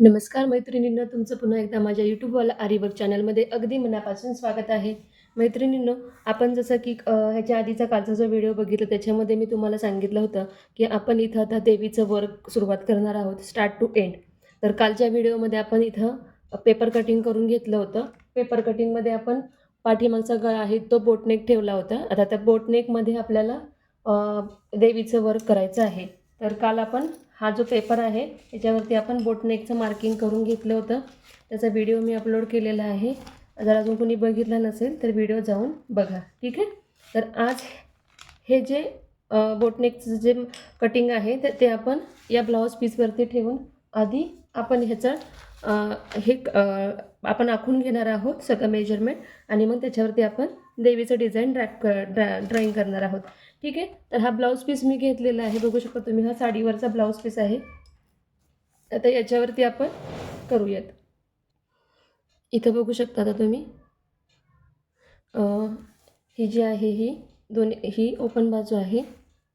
नमस्कार मैत्रिणींनो, तुमचं पुन्हा एकदा माझ्या यूट्यूबवाला आरीवर्क चॅनलमध्ये अगदी मनापासून स्वागत आहे. मैत्रिणींनो, आपण जसं की ह्याच्या आधीचा कालचा जो व्हिडिओ बघितला त्याच्यामध्ये मी तुम्हाला सांगितलं होतं, की आपण इथं आता देवीचं वर्क सुरुवात करणार आहोत स्टार्ट टू एंड. तर कालच्या व्हिडिओमध्ये आपण इथं पेपर कटिंग करून घेतलं होतं. पेपर कटिंगमध्ये आपण पाठीमागचा गळा आहे तो बोटनेक ठेवला होता. आता त्या बोटनेकमध्ये आपल्याला देवीचं वर्क करायचं आहे. तर काल आपण हा जो पेपर आहे त्याच्यावरती आपण बोटनेकचं मार्किंग करून घेतलं होतं. त्याचा व्हिडिओ मी अपलोड केलेला आहे. जर अजून कोणी बघितला नसेल तर व्हिडिओ जाऊन बघा. ठीक आहे. तर आज हे जे बोटनेकचं जे कटिंग आहे तर ते आपण या ब्लाऊज पीसवरती ठेवून आधी आपण ह्याचं आपण आखून घेणार आहोत सगळं मेजरमेंट आणि मग त्याच्यावरती आपण देवीचं डिझाईन ड्रॉइंग करणार आहोत. ठीक आहे. तर हा ब्लाऊज पीस मी घेतलेला आहे. बघू शकता तुम्ही, हा साडीवरचा ब्लाऊज पीस आहे. आता याच्यावरती आपण करूयात. इथं बघू शकता आता तुम्ही, ही जी आहे ही ओपन बाजू आहे.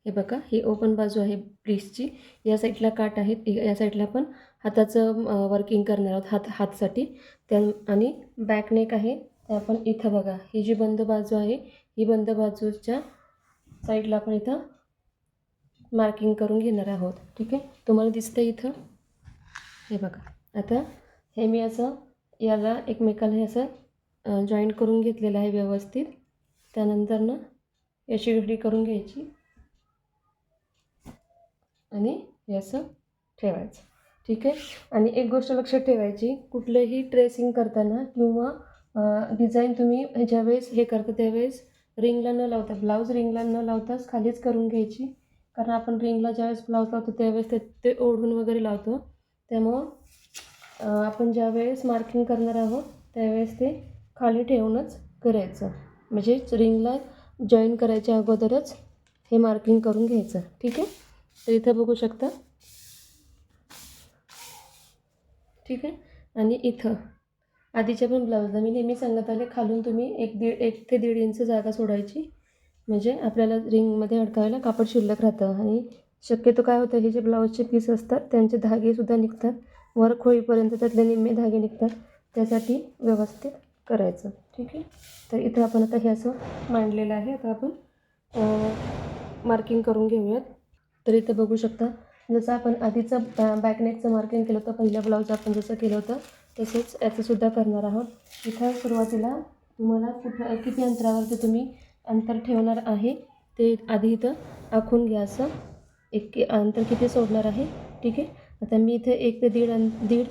हे बघा, ही ओपन बाजू आहे पीसची. या साईडला काठ आहेत, या साईडला पण हाताचं वर्किंग करणार आहोत, हातसाठी. त्या आणि बॅक नेक आहे ते आपण इथं बघा, ही जी बंद बाजू आहे ही बंद बाजूच्या साईडला आपण इथं मार्किंग करून घेणार आहोत. ठीक आहे. तुम्हाला दिसतं इथं, हे बघा. आता हे मी असं याला एकमेकाला हे असं जॉईंट करून घेतलेलं आहे व्यवस्थित. त्यानंतर ना याची घडी करून घ्यायची आणि हे असं ठेवायचं. ठीक आहे. आणि एक गोष्ट लक्षात ठेवायची, कुठलंही ट्रेसिंग करताना किंवा डिझाईन तुम्ही ज्यावेळेस हे करता त्यावेळेस रिंगला न लावता, ब्लाऊज रिंगला न लावताच खालीच करून घ्यायची. कारण आपण रिंगला ज्यावेळेस ब्लाऊज लावतो त्यावेळेस ते ओढून वगैरे लावतो. त्यामुळं आपण ज्यावेळेस मार्किंग करणार आहोत त्यावेळेस ते खाली ठेवूनच करायचं. म्हणजे रिंगला जॉईन करायच्या अगोदरच हे मार्किंग करून घ्यायचं. ठीक आहे. तर इथं बघू शकता. ठीक आहे. आणि इथं आधीच्या पण ब्लाऊजला मी नेहमी सांगत आले, खालून तुम्ही 1 ते 1.5 इंच जागा सोडायची. म्हणजे आपल्याला रिंगमध्ये अडकावायला कापड शिल्लक राहतं. आणि शक्यतो काय होतं, हे जे ब्लाऊजचे पीस असतात त्यांचे धागेसुद्धा निघतात. वर्क होईपर्यंत त्यातले निम्मे धागे निघतात. त्यासाठी व्यवस्थित करायचं. ठीक आहे. तर इथं आपण आता हे असं मांडलेलं आहे. आता आपण मार्किंग करून घेऊयात. तर इथं बघू शकता, जसं आपण आधीचं बॅकनेकचं मार्किंग केलं होतं, पहिल्या ब्लाऊज आपण जसं केलं होतं तसंच याचंसुद्धा करणार आहोत. इथं सुरुवातीला तुम्हाला किती अंतरावरती तुम्ही अंतर ठेवणार आहे ते आधी इथं आखून घ्या. असं अंतर किती सोडणार आहे. ठीक आहे. आता मी इथे 1 ते 1.5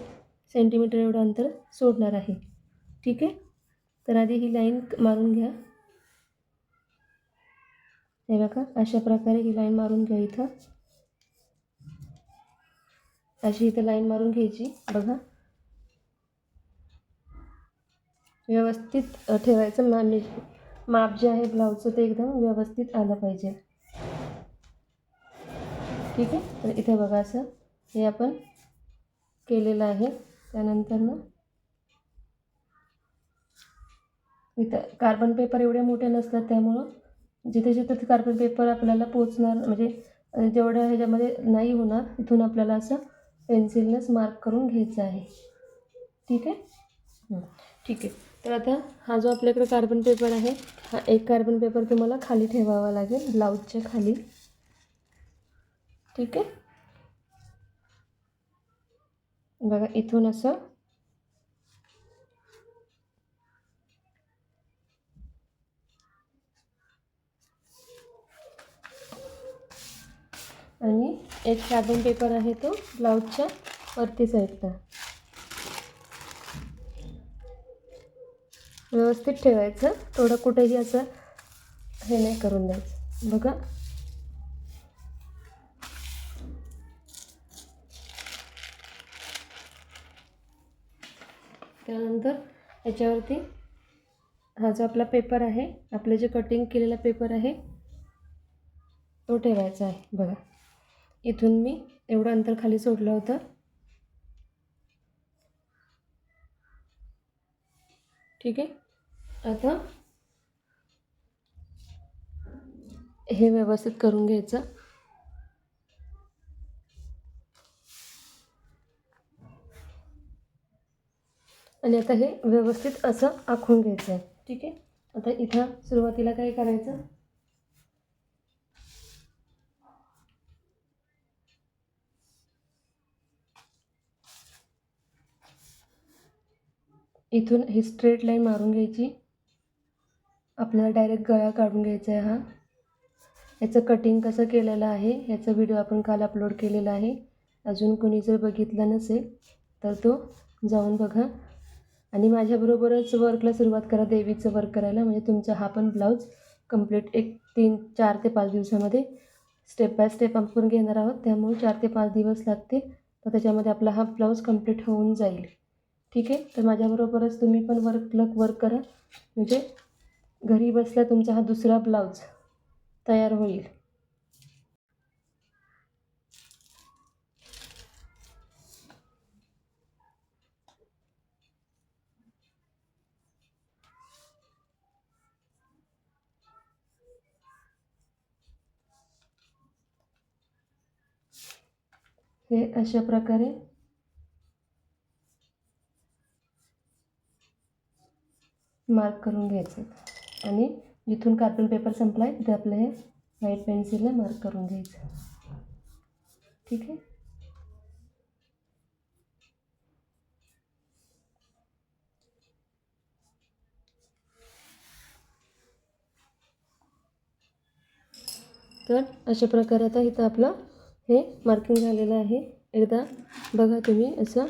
सेंटीमीटर एवढं अंतर सोडणार आहे. ठीक आहे. तर आधी ही लाईन मारून घ्या. हे बघा, अशा प्रकारे ही लाईन मारून घ्या. इथं अशी इथं लाईन मारून घ्यायची. बघा, व्यवस्थित ठेवायचं. माप जे आहे ब्लाऊजचं ते एकदम व्यवस्थित आलं पाहिजे. ठीक आहे. तर इथे बघा, असं हे आपण केलेलं आहे. त्यानंतर ना इथं कार्बन पेपर एवढे मोठे नसतात, त्यामुळं जिथे जिथे ते कार्बन पेपर आपल्याला पोचणार, म्हणजे जेवढ्या ह्याच्यामध्ये नाही होणार तिथून आपल्याला असं पेन्सिलनेच मार्क करून घ्यायचं आहे. ठीक आहे. ठीक आहे. तर आता हा जो आपल्याकडे कार्बन पेपर आहे, हा एक कार्बन पेपर तुम्हाला खाली ठेवावा लागेल ब्लाऊजच्या खाली. ठीक आहे. बघा, इथून असं आणि एक कार्बन पेपर आहे तो ब्लाऊजच्या वरती साईडला व्यवस्थित ठेवायचं. थोडं कुठेही असं हे नाही करून द्यायचं. बघा, त्यानंतर याच्यावरती हा जो आपला पेपर आहे, आपलं जे कटिंग केलेला पेपर आहे तो ठेवायचा आहे. बघा, इथून मी एवढं अंतर खाली सोडलं होतं. ठीक आहे. आता हे व्यवस्थित करून घ्यायचं. आणि आता हे व्यवस्थित असं आखून घ्यायचं आहे. ठीक आहे. आता इथं सुरुवातीला काय करायचं, इथून ही स्ट्रेट लाईन मारून घ्यायची. आपल्याला डायरेक्ट गळा काढून घ्यायचा आहे हा. याचं कटिंग कसं केलेलं आहे याचा व्हिडिओ आपण काल अपलोड केलेला आहे. अजून कोणी जर बघितला नसेल तर तो जाऊन बघा. आणि माझ्याबरोबरच वर्कला सुरुवात करा, देवीचं वर्क करायला. म्हणजे तुमचा हा पण ब्लाऊज कंप्लीट एक 4 ते 5 दिवसामध्ये स्टेप बाय स्टेप आपण घेणार आहोत. त्यामुळे 4 ते 5 दिवस लागतील. तर त्याच्यामध्ये आपला हा ब्लाऊज कंप्लीट होऊन जाईल. ठीक आहे. तर माझ्याबरोबरच तुम्ही पण वर्क करा. म्हणजे घरी बसल्या तुमचा हा दुसरा ब्लाऊज तयार होईल. हे अशा प्रकारे मार्क करून घ्यायचं आणि जिथून कार्बन पेपर संपला आहे तिथे आपलं हे व्हाईट पेन्सिलने मार्क करून घ्यायचं. ठीक आहे. तर अशा प्रकारे आता इथं आपलं हे मार्किंग झालेलं आहे. एकदा बघा तुम्ही असं.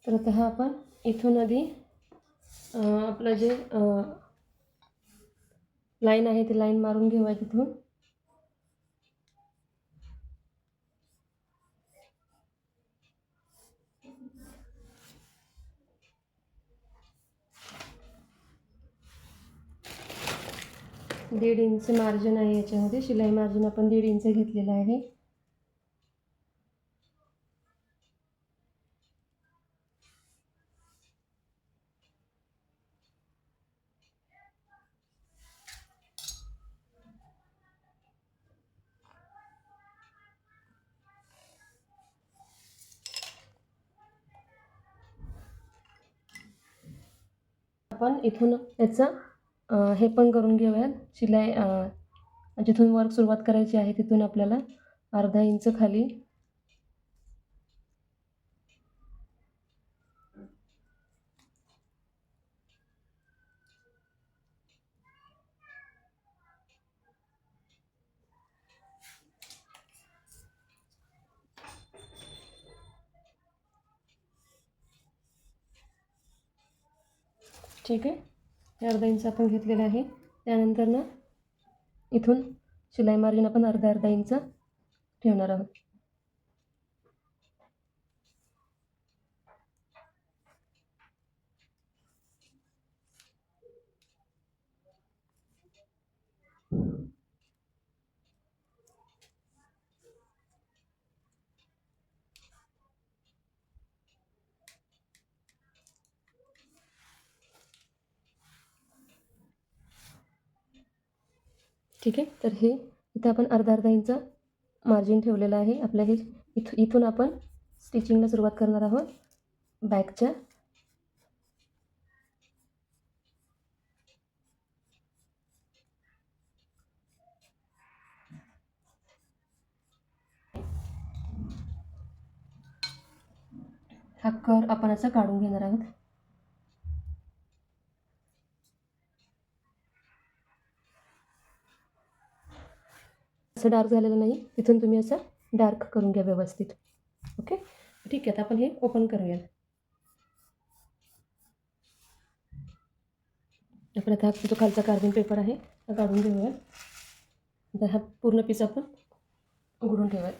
तर आता हा आपण इथून आधी आपलं जे लाईन आहे ती लाईन मारून घेऊया तिथून. दीड इंच मार्जिन आहे याच्यामध्ये. शिलाई मार्जिन आपण 1.5 इंच घेतलेलं आहे. आपण इथून याचं हे पण करून घेऊयात. शिलाई जिथून वर्क सुरुवात करायची आहे तिथून आपल्याला अर्धा इंच खाली ठीक आहे. हे अर्धा इंच आपण घेतलेलं आहे. त्यानंतर ना इथून शिलाई मार्जिन आपण अर्धा इंच ठेवणार आहोत. ठीक आहे. तर हे इथं आपण अर्धा इंच मार्जिन ठेवलेलं आहे. आपलं हे इथून आपण स्टिचिंगला सुरुवात करणार आहोत बॅकच्या. हा कर आपण असं काढून घेणार आहोत. असं डार्क झालेलं नाही. तिथून तुम्ही असं डार्क करून घ्या व्यवस्थित. ओके. ठीक आहे. आता आपण हे ओपन करूयात. आपण आता जो खालचा कार्बन पेपर आहे हा काढून घेऊया. आता हा पूर्ण पीस आपण उघडून ठेवूयात.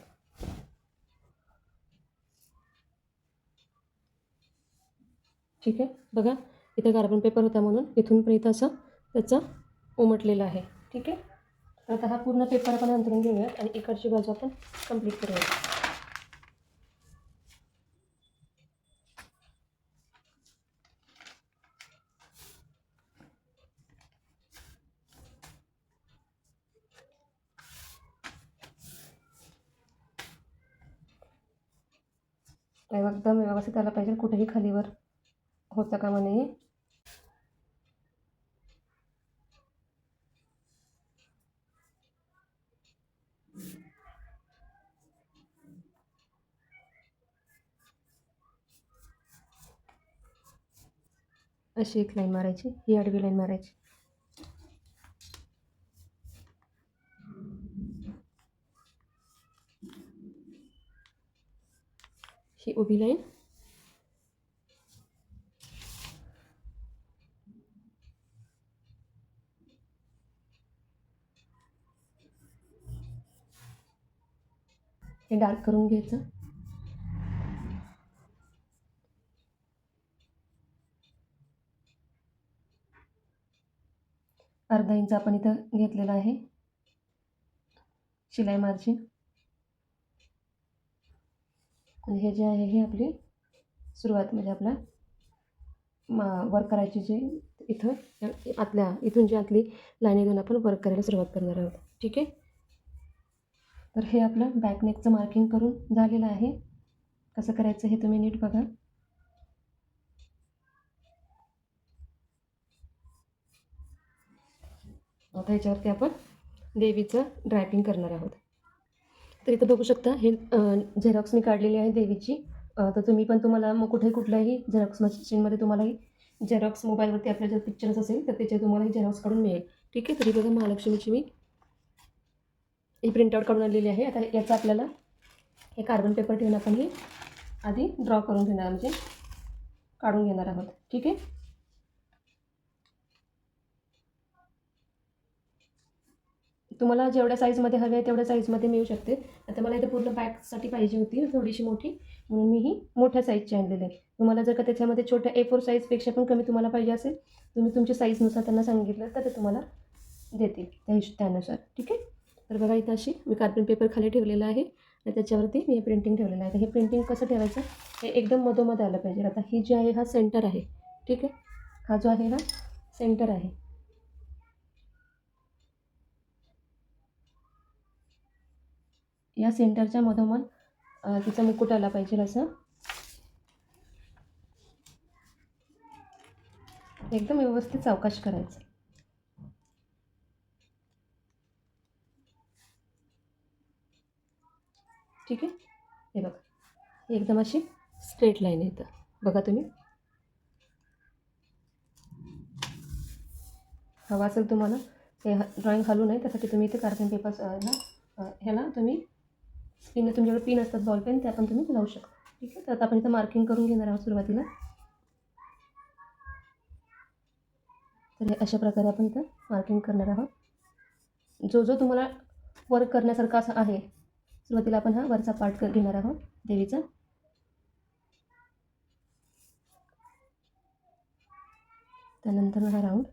ठीक आहे. बघा इथे कार्बन पेपर होता म्हणून इथून पण इथं असं त्याचं उमटलेलं आहे. ठीक आहे. तर आता हा पूर्ण पेपर आपण अंथरून घेऊयात आणि इकडची बाजू आपण कंप्लीट करूयात. एकदम व्यवस्थित आला पाहिजे, कुठेही खालीवर होता कामा नये. अशी एक लाईन मारायची, ही आडवी लाईन मारायची. ही उभी लाईन. हे डार्क करून घ्यायचं. अर्धा इंच आपण इथं घेतलेला आहे शिलाई मार्जिन. आणि हे जे आहे हे आपली सुरुवात, म्हणजे आपला वर्क करायची जे इथं आतल्या इथून जी आतली लाईन इथून आपण वर्क करायला सुरुवात करणार आहोत. ठीक आहे. तर हे आपलं बॅक नेकचं मार्किंग करून झालेलं आहे. कसं करायचं हे तुम्ही नीट बघा. आता ह्याच्यावरती आपण देवीचं ड्रायपिंग करणार आहोत. तर इथं बघू शकता हे झेरॉक्स मी काढलेली आहे देवीची. तर तुम्ही पण तुम्हाला मग कुठल्याही झेरॉक्स मशीनमध्ये तुम्हालाही झेरॉक्स मोबाईलवरती आपल्या जर पिक्चर्स असेल तर त्याचे तुम्हालाही झेरॉक्स काढून मिळेल. ठीक आहे. तरी बघा महालक्ष्मीची मी ही प्रिंटआउट काढून आणलेली आहे. आता याचा आपल्याला हे कार्बन पेपर ठेवून आपण हे आधी ड्रॉ करून घेणार, म्हणजे काढून घेणार आहोत. ठीक आहे. तुम्हाला जेवढ्या साईजमध्ये हवे आहे तेवढ्या साईजमध्ये मिळू शकते. आता मला इथे पूर्ण बॅगसाठी पाहिजे होती थोडीशी मोठी, म्हणून मी ही मोठ्या साईजची आणलेली आहे. तुम्हाला जर का त्याच्यामध्ये छोट्या A4 साईजपेक्षा पण कमी तुम्हाला पाहिजे असेल, तुम्ही तुमच्या साईजनुसार त्यांना सांगितलं तर ते तुम्हाला देतील त्यानुसार. ठीक आहे. तर बघा इथं अशी मी कार्बन पेपर खाली ठेवलेला आहे आणि त्याच्यावरती मी हे प्रिंटिंग ठेवलेलं आहे. तर हे प्रिंटिंग कसं ठेवायचं, हे एकदम मधोमध आलं पाहिजे. आता ही जी आहे हा सेंटर आहे. ठीक आहे. हा जो आहे हा सेंटर आहे. या सेंटरच्या मधोमध तिचा मुकुट आला पाहिजे असं एकदम व्यवस्थित सावकाश करायचं. ठीक आहे. हे बघा एकदम अशी स्ट्रेट लाईन येतं. बघा तुम्ही, हवा असेल तुम्हाला हे ड्रॉइंग हलू नये त्यासाठी तुम्ही इथे कार्बन पेपर ह्याला तुम्ही तुमच्याकडे पिन असतात बॉल पेन, त्या पण तुम्ही लावू शकता. ठीक आहे. तर आता आपण इथं मार्किंग करून घेणार आहोत सुरुवातीला. तर हे अशा प्रकारे आपण इथं मार्किंग करणार आहोत. जो तुम्हाला वर्क करण्यासारखा असं आहे, सुरुवातीला आपण हा वरचा पार्ट घेणार आहोत देवीचा. त्यानंतर हा राऊंड.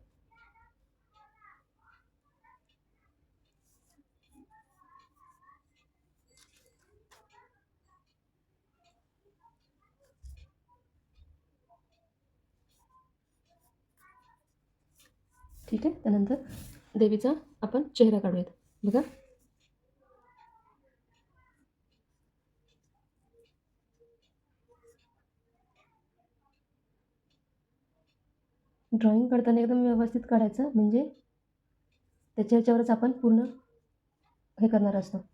ठीक आहे. त्यानंतर देवीचा आपण चेहरा काढूयात. बघा ड्रॉइंग काढताना एकदम व्यवस्थित काढायचं, म्हणजे त्याच्या ह्याच्यावरच आपण पूर्ण हे करणार असतो.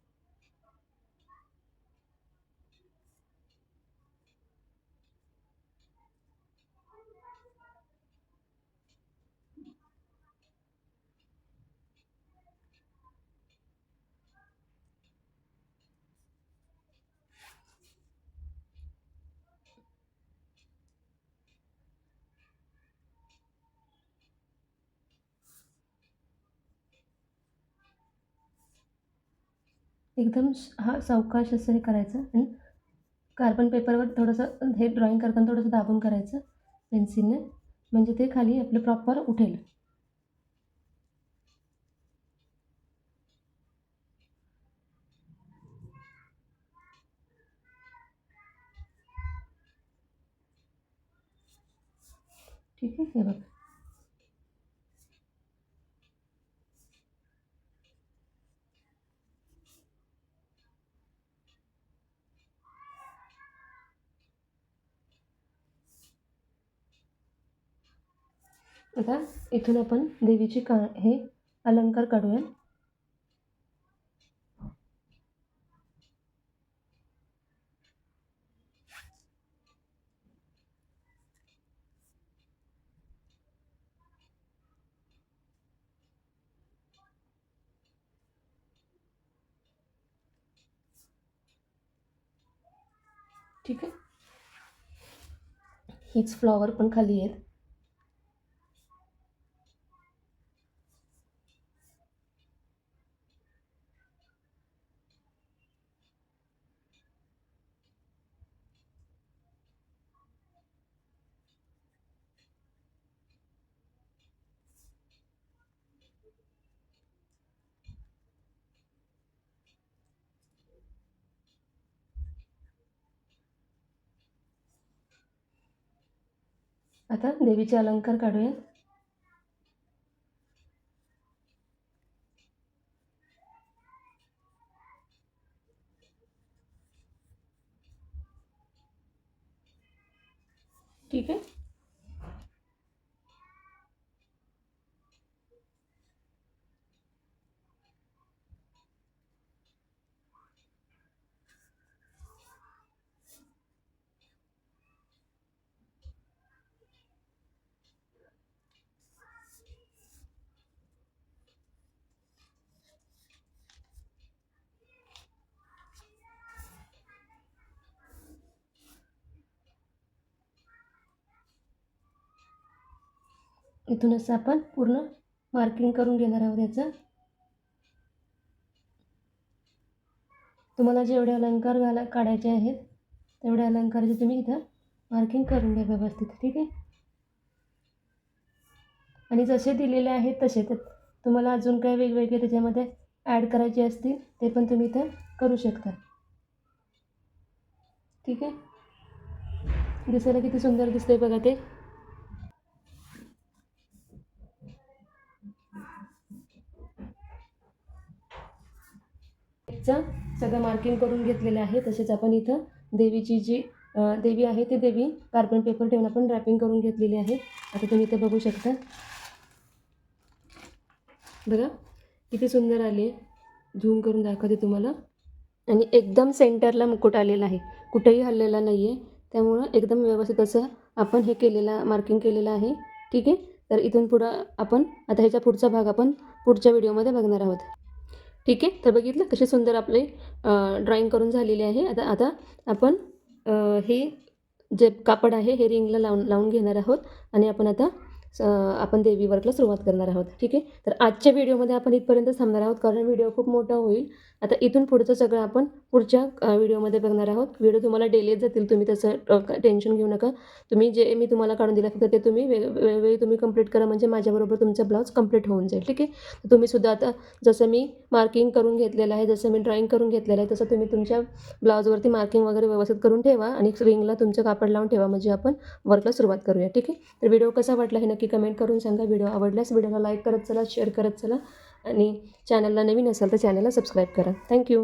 एकदम हा सावकाश असं हे करायचं आणि कार्बन पेपरवर थोडंसं हे ड्रॉइंग करताना थोडंसं दाबून करायचं, पेन्सिलने, म्हणजे ते खाली आपलं प्रॉपर उठेल. ठीक आहे, हे बघा. आता इथून आपण देवीची हे अलंकार काढूया. ठीक आहे, हीच फ्लॉवर पण खाली आहेत. आता देवीचे अलंकार काढूया. ठीक आहे, इथून असं आपण पूर्ण मार्किंग करून घेणार आहोत याचं. तुम्हाला जेवढे अलंकार काढायचे आहेत तेवढे अलंकाराचे तुम्ही इथं मार्किंग करून घ्या व्यवस्थित. ठीक आहे, आणि जसे दिलेले आहेत तसे तर तुम्हाला अजून काही वेगवेगळे त्याच्यामध्ये ॲड करायचे असतील ते पण तुम्ही इथं करू शकता. ठीक आहे, दिसायला किती सुंदर दिसतंय बघा ते. सगळं मार्किंग करून घेतलेलं आहे. तसेच आपण इथं देवीची जी देवी आहे ते देवी कार्बन पेपर ठेवून आपण रॅपिंग करून घेतलेली आहे. आता तुम्ही इथे बघू शकता, बघा किती सुंदर आली आहे. झूम करून दाखवते तुम्हाला. आणि एकदम सेंटरला मुकुट आलेला आहे, कुठेही हललेला नाही आहे. त्यामुळं एकदम व्यवस्थित असं आपण हे मार्किंग केलेलं आहे. ठीक आहे, तर इथून पुढं आपण आता ह्याच्या पुढचा भाग आपण पुढच्या व्हिडिओमध्ये बघणार आहोत. ठीक आहे, तर बघितलं कशी सुंदर आपली ड्रॉईंग करून झालेली आहे. आता आता आपण हे जे कापड आहे हे रिंगला लावून घेणार आहोत आणि आपण आता आपण देवी वर्कला सुरुवात करणार आहोत. ठीक आहे, तर आजच्या व्हिडिओमध्ये आपण इथपर्यंत थांबणार आहोत, कारण व्हिडिओ खूप मोठा होईल. आता इथून पुढचं सगळं आपण पुढच्या व्हिडिओमध्ये बघणार आहोत. व्हिडिओ तुम्हाला डेली जातील, तुम्ही तसं टेन्शन घेऊ नका. तुम्ही जे मी तुम्हाला काढून दिलं फक्त ते तुम्ही वेळोवेळी तुम्ही कंप्लीट करा, म्हणजे माझ्याबरोबर तुमचा ब्लाऊज कंप्लीट होऊन जाईल. ठीक आहे, तुम्ही सुद्धा आता जसं मी मार्किंग करून घेतलेलं आहे, जसं मी ड्रॉईंग करून घेतलेलं आहे, तसं तुम्ही तुमच्या ब्लाऊजवरती मार्किंग वगैरे व्यवस्थित करून ठेवा आणि रिंगला तुमचं कापड लावून ठेवा, म्हणजे आपण वर्कला सुरुवात करूया. ठीक आहे, तर व्हिडिओ कसा वाटला हे नक्की कमेंट करून सांगा. व्हिडिओ आवडल्यास व्हिडिओला लाईक करत चला, शेअर करत चला आणि चॅनलला नवीन असाल तर चॅनलला सबस्क्राईब करा. थँक्यू.